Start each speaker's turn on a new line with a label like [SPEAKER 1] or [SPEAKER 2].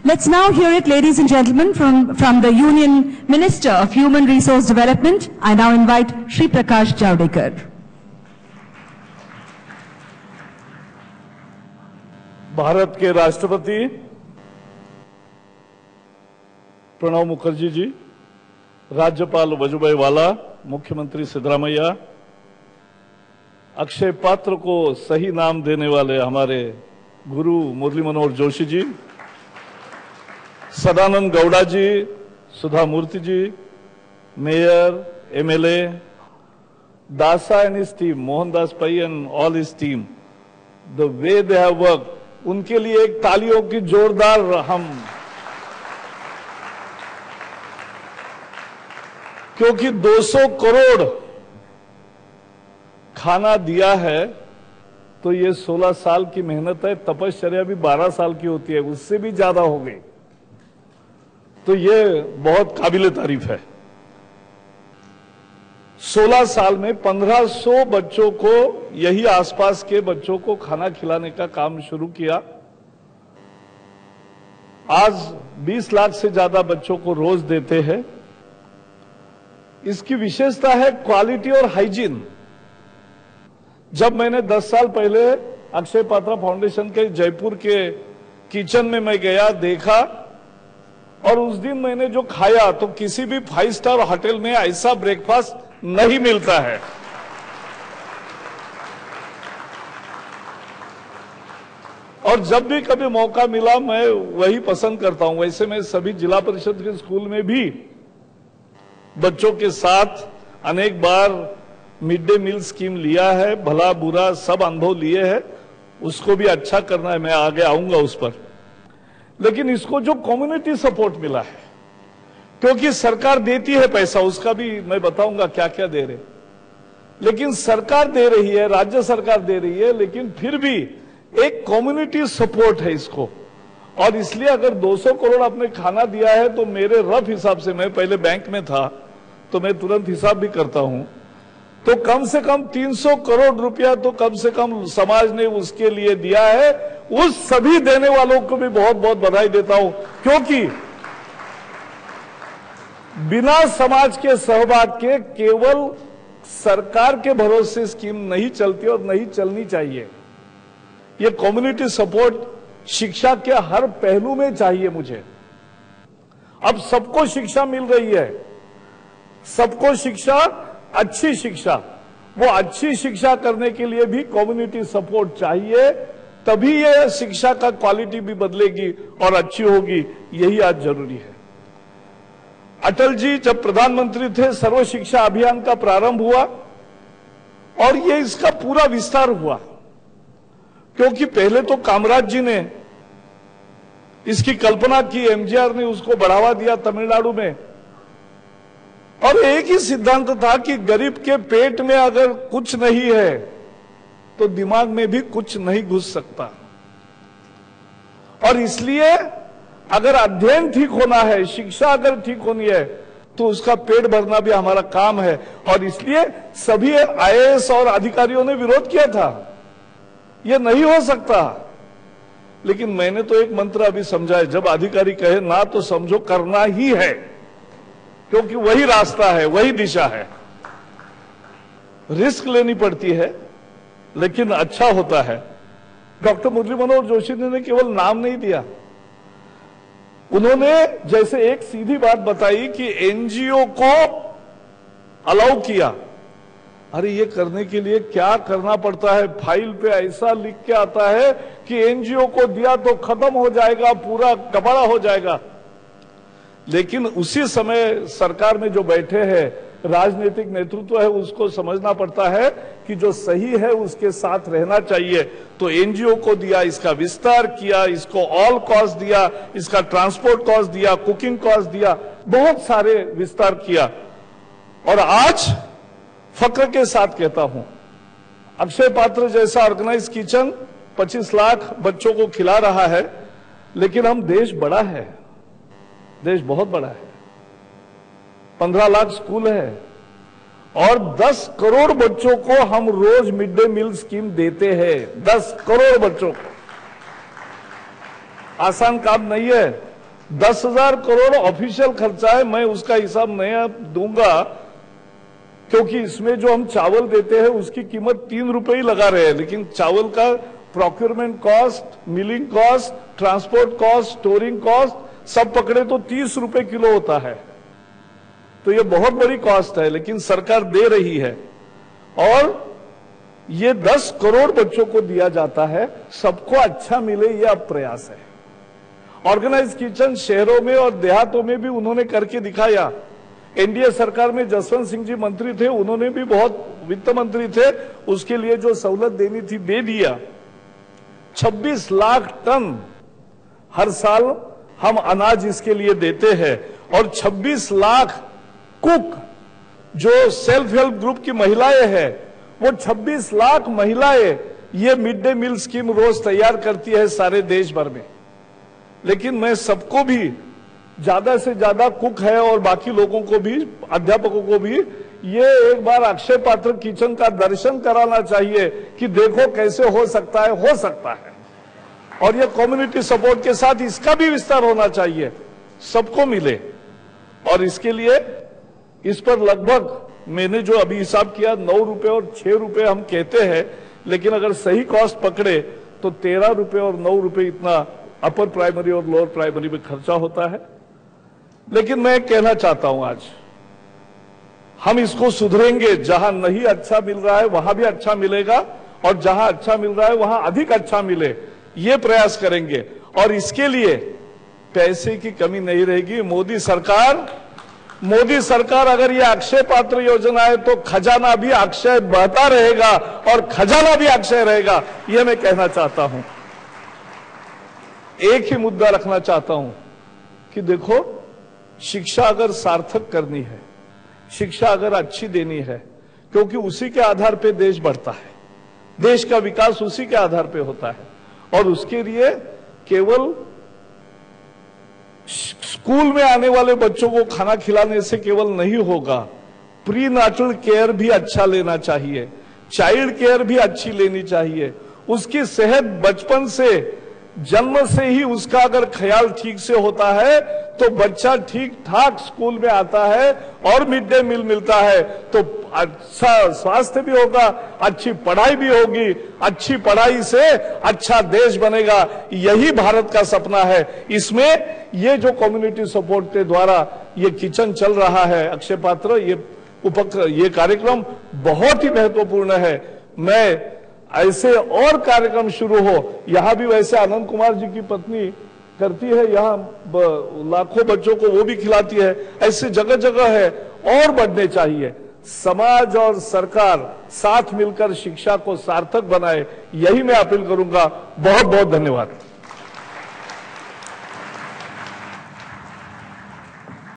[SPEAKER 1] Let's now hear it, ladies and gentlemen, from the Union Minister of Human Resource Development. I now invite Shri Prakash Javadekar.
[SPEAKER 2] Bharat के राष्ट्रपति प्रणब मुखर्जी जी, राज्यपाल वजुभाई वाला, मुख्यमंत्री सिद्धरामैया, अक्षय पात्र को सही नाम देने वाले हमारे गुरु मुरली मनोहर जोशी जी, सदानंद गौड़ा जी, सुधा मूर्ति जी, मेयर, एमएलए, दासा एंड हिज टीम, मोहनदास पै and all his team, the way they have work, उनके लिए एक तालियों की जोरदार हम, क्योंकि 200 करोड़ खाना दिया है तो ये 16 साल की मेहनत है, तपश्चर्या भी 12 साल की होती है, उससे भी ज्यादा हो गई, तो ये बहुत काबिले तारीफ है। 16 साल में 1500 बच्चों को, यही आसपास के बच्चों को खाना खिलाने का काम शुरू किया। आज 20 लाख से ज्यादा बच्चों को रोज देते हैं। इसकी विशेषता है क्वालिटी और हाइजीन। जब मैंने 10 साल पहले अक्षय पात्रा फाउंडेशन के जयपुर के किचन में मैं गया, देखा, और उस दिन मैंने जो खाया, तो किसी भी 5 स्टार होटल में ऐसा ब्रेकफास्ट नहीं मिलता है। और जब भी कभी मौका मिला मैं वही पसंद करता हूं। वैसे मैं सभी जिला परिषद के स्कूल में भी बच्चों के साथ अनेक बार मिड डे मील स्कीम लिया है, भला बुरा सब अनुभव लिए हैं, उसको भी अच्छा करना है, मैं आगे आऊंगा उस पर। लेकिन इसको जो कम्युनिटी सपोर्ट मिला है, क्योंकि सरकार देती है पैसा, उसका भी मैं बताऊंगा क्या क्या दे रहे, लेकिन सरकार दे रही है, राज्य सरकार दे रही है, लेकिन फिर भी एक कम्युनिटी सपोर्ट है इसको। और इसलिए अगर 200 करोड़ आपने खाना दिया है, तो मेरे रफ हिसाब से, मैं पहले बैंक में था तो मैं तुरंत हिसाब भी करता हूं, तो कम से कम 300 करोड़ रुपया तो कम से कम समाज ने उसके लिए दिया है। उस सभी देने वालों को भी बहुत बहुत बधाई देता हूं, क्योंकि बिना समाज के सहभाग के केवल सरकार के भरोसे स्कीम नहीं चलती और नहीं चलनी चाहिए। ये कम्युनिटी सपोर्ट शिक्षा के हर पहलू में चाहिए मुझे। अब सबको शिक्षा मिल रही है, सबको शिक्षा, अच्छी शिक्षा, वो अच्छी शिक्षा करने के लिए भी कम्युनिटी सपोर्ट चाहिए, तभी ये शिक्षा का क्वालिटी भी बदलेगी और अच्छी होगी। यही आज जरूरी है। अटल जी जब प्रधानमंत्री थे, सर्व शिक्षा अभियान का प्रारंभ हुआ और ये इसका पूरा विस्तार हुआ, क्योंकि पहले तो कामराज जी ने इसकी कल्पना की, एमजीआर ने उसको बढ़ावा दिया तमिलनाडु में, और एक ही सिद्धांत था कि गरीब के पेट में अगर कुछ नहीं है तो दिमाग में भी कुछ नहीं घुस सकता। और इसलिए अगर अध्ययन ठीक होना है, शिक्षा अगर ठीक होनी है, तो उसका पेट भरना भी हमारा काम है। और इसलिए सभी आईएएस और अधिकारियों ने विरोध किया था, यह नहीं हो सकता। लेकिन मैंने तो एक मंत्र अभी समझा, जब अधिकारी कहे ना तो समझो करना ही है, क्योंकि वही रास्ता है, वही दिशा है। रिस्क लेनी पड़ती है लेकिन अच्छा होता है। डॉक्टर मुरली मनोहर जोशी ने केवल नाम नहीं दिया, उन्होंने जैसे एक सीधी बात बताई कि एनजीओ को अलाउ किया। अरे ये करने के लिए क्या करना पड़ता है, फाइल पे ऐसा लिख के आता है कि एनजीओ को दिया तो खत्म हो जाएगा, पूरा कबाड़ा हो जाएगा। लेकिन उसी समय सरकार में जो बैठे हैं, राजनीतिक नेतृत्व है, उसको समझना पड़ता है कि जो सही है उसके साथ रहना चाहिए। तो एनजीओ को दिया, इसका विस्तार किया, इसको ऑल कॉस्ट दिया, इसका ट्रांसपोर्ट कॉस्ट दिया, कुकिंग कॉस्ट दिया, बहुत सारे विस्तार किया। और आज फक्र के साथ कहता हूं, अक्षय पात्र जैसा ऑर्गेनाइज किचन 25 लाख बच्चों को खिला रहा है, लेकिन हम देश बड़ा है, देश बहुत बड़ा है, 15 लाख स्कूल है और 10 करोड़ बच्चों को हम रोज मिड डे मील स्कीम देते हैं। 10 करोड़ बच्चों को, आसान काम नहीं है। 10,000 करोड़ ऑफिशियल खर्चा है, मैं उसका हिसाब नहीं दूंगा क्योंकि इसमें जो हम चावल देते हैं उसकी कीमत 3 रुपए ही लगा रहे हैं, लेकिन चावल का procurement cost, milling cost, transport cost, storing cost सब पकड़े तो 30 रुपए किलो होता है। तो ये बहुत बड़ी कॉस्ट है, लेकिन सरकार दे रही है और ये 10 करोड़ बच्चों को दिया जाता है, सबको अच्छा मिले ये अब प्रयास है। ऑर्गेनाइज किचन शहरों में और देहातों में भी उन्होंने करके दिखाया। एनडीए सरकार में जसवंत सिंह जी मंत्री थे, उन्होंने भी बहुत, वित्त मंत्री थे, उसके लिए जो सहूलत देनी थी दे दिया। 26 लाख टन हर साल हम अनाज इसके लिए देते हैं और 26 लाख कुक जो सेल्फ हेल्प ग्रुप की महिलाएं हैं, वो 26 लाख महिलाएं ये मिड डे मील स्कीम रोज तैयार करती है सारे देश भर में। लेकिन मैं सबको भी, ज्यादा से ज्यादा कुक है और बाकी लोगों को भी, अध्यापकों को भी, ये एक बार अक्षय पात्र किचन का दर्शन कराना चाहिए कि देखो कैसे हो सकता है। और ये कम्युनिटी सपोर्ट के साथ इसका भी विस्तार होना चाहिए, सबको मिले। और इसके लिए इस पर लगभग मैंने जो अभी हिसाब किया 9 रुपए और 6 रुपए हम कहते हैं, लेकिन अगर सही कॉस्ट पकड़े तो 13 रुपए और 9 रुपए इतना अपर प्राइमरी और लोअर प्राइमरी में खर्चा होता है। लेकिन मैं कहना चाहता हूं आज हम इसको सुधरेंगे, जहां नहीं अच्छा मिल रहा है वहां भी अच्छा मिलेगा और जहां अच्छा मिल रहा है वहां अधिक अच्छा मिले, ये प्रयास करेंगे। और इसके लिए पैसे की कमी नहीं रहेगी। मोदी सरकार अगर ये अक्षय पात्र योजना है तो खजाना भी अक्षय बहता रहेगा और खजाना भी अक्षय रहेगा, ये मैं कहना चाहता हूं। एक ही मुद्दा रखना चाहता हूं कि देखो, शिक्षा अगर सार्थक करनी है, शिक्षा अगर अच्छी देनी है, क्योंकि उसी के आधार पे देश बढ़ता है, देश का विकास उसी के आधार पे होता है। और उसके लिए केवल स्कूल में आने वाले बच्चों को खाना खिलाने से केवल नहीं होगा, प्री नाटल केयर भी अच्छा लेना चाहिए, चाइल्ड केयर भी अच्छी लेनी चाहिए। उसकी सेहत बचपन से, जन्म से ही उसका अगर ख्याल ठीक से होता है तो बच्चा ठीक ठाक स्कूल में आता है और मिड डे मील मिलता है तो अच्छा स्वास्थ्य भी होगा, अच्छी पढ़ाई भी होगी, अच्छी पढ़ाई से अच्छा देश बनेगा। यही भारत का सपना है। इसमें ये जो कम्युनिटी सपोर्ट के द्वारा ये किचन चल रहा है, अक्षय पात्र, ये कार्यक्रम बहुत ही महत्वपूर्ण है। मैं ऐसे और कार्यक्रम शुरू हो, यहां भी वैसे आनंद कुमार जी की पत्नी करती है, यहां लाखों बच्चों को वो भी खिलाती है, ऐसे जगह जगह है और बढ़ने चाहिए। समाज और सरकार साथ मिलकर शिक्षा को सार्थक बनाए, यही मैं अपील करूंगा। बहुत बहुत धन्यवाद।